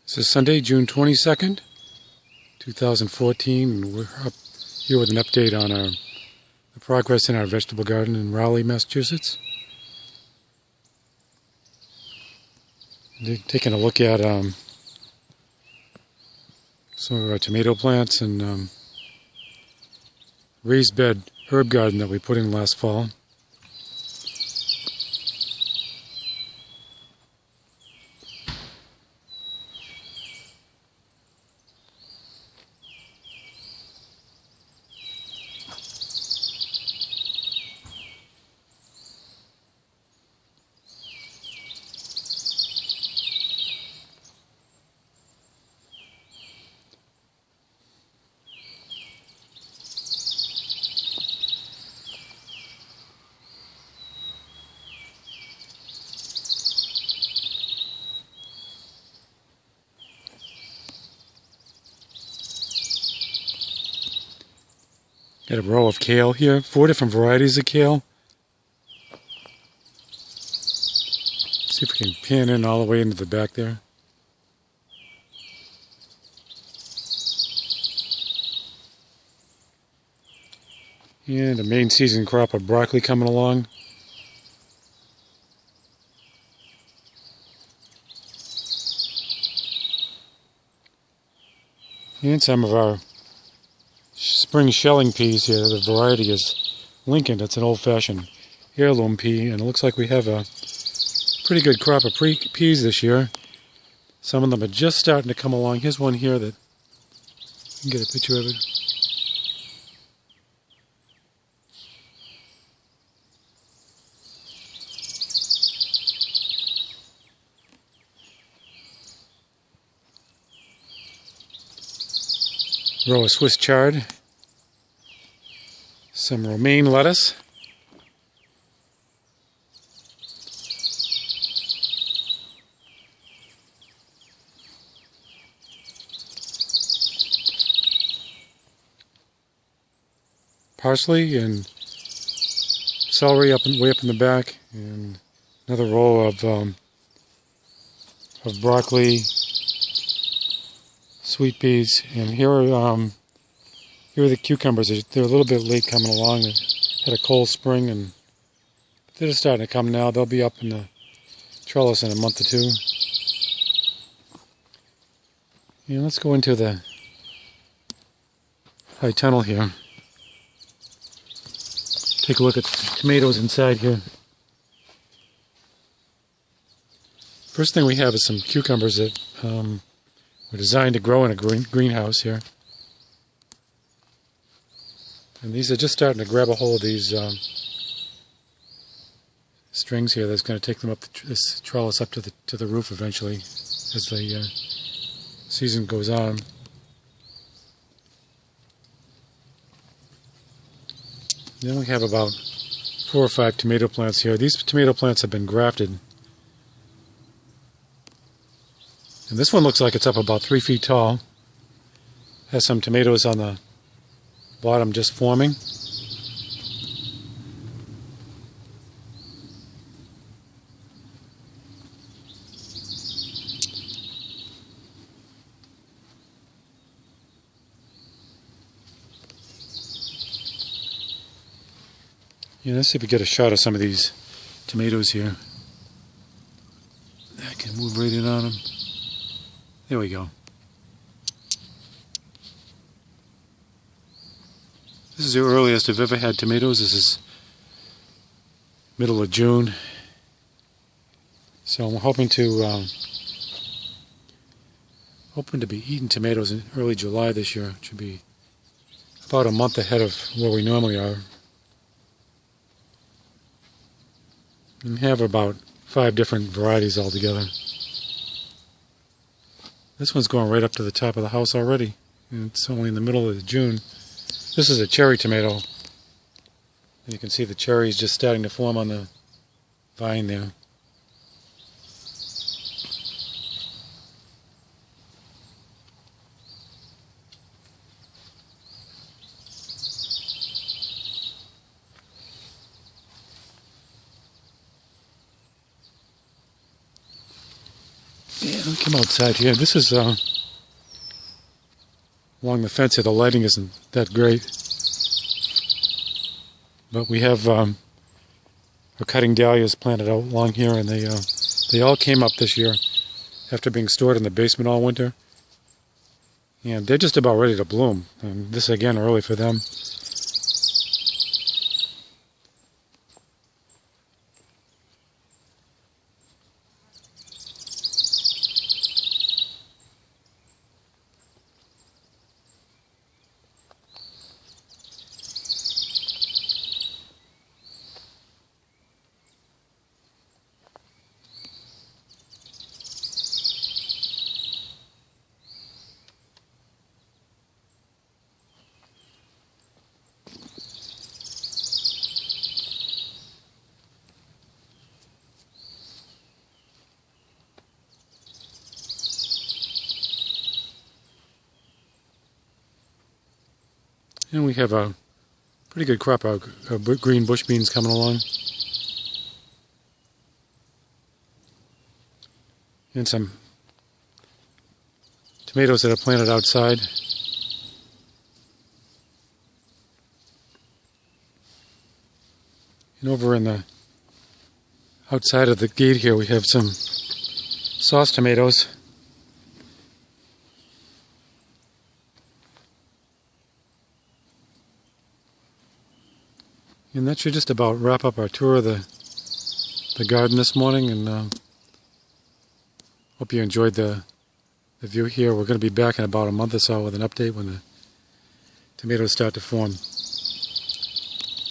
This is Sunday, June 22nd, 2014, and we're up here with an update on the progress in our vegetable garden in Raleigh, Massachusetts. Taking a look at some of our tomato plants and raised bed herb garden that we put in last fall. Got a row of kale here, 4 different varieties of kale. See if we can pan in all the way into the back there. And a main season crop of broccoli coming along. And some of our spring shelling peas here. The variety is Lincoln. It's an old-fashioned heirloom pea, and it looks like we have a pretty good crop of peas this year. Some of them are just starting to come along. Here's one here that you can get a picture of it. Row of Swiss chard, some romaine lettuce, parsley and celery way up in the back, and another row of broccoli, sweet peas, and here are the cucumbers. They're a little bit late coming along. They had a cold spring, and they're just starting to come now. They'll be up in the trellis in a month or two. And let's go into the high tunnel here. Take a look at the tomatoes inside here. First thing we have is some cucumbers that were designed to grow in a greenhouse here. And these are just starting to grab a hold of these strings here. That's going to take them up this trellis up to the roof eventually as the season goes on. Then we have about 4 or 5 tomato plants here. These tomato plants have been grafted. And this one looks like it's up about 3 feet tall. Has some tomatoes on the bottom just forming. Yeah, let's see if we get a shot of some of these tomatoes here. I can move right in on them. There we go. This is the earliest I've ever had tomatoes. This is middle of June. So I'm hoping to be eating tomatoes in early July this year. It should be about a month ahead of where we normally are. And we have about 5 different varieties altogether. This one's going right up to the top of the house already. And it's only in the middle of June. This is a cherry tomato. And you can see the cherries just starting to form on the vine there. Yeah, we come outside here. This is along the fence here. The lighting isn't that great, but we have our cutting dahlias planted out along here, and they all came up this year after being stored in the basement all winter, and they're just about ready to bloom. And this again early for them. And we have a pretty good crop of green bush beans coming along. And some tomatoes that are planted outside. And over in the outside of the gate here we have some sauce tomatoes. And that should just about wrap up our tour of the garden this morning, and hope you enjoyed the view here. We're going to be back in about a month or so with an update when the tomatoes start to form.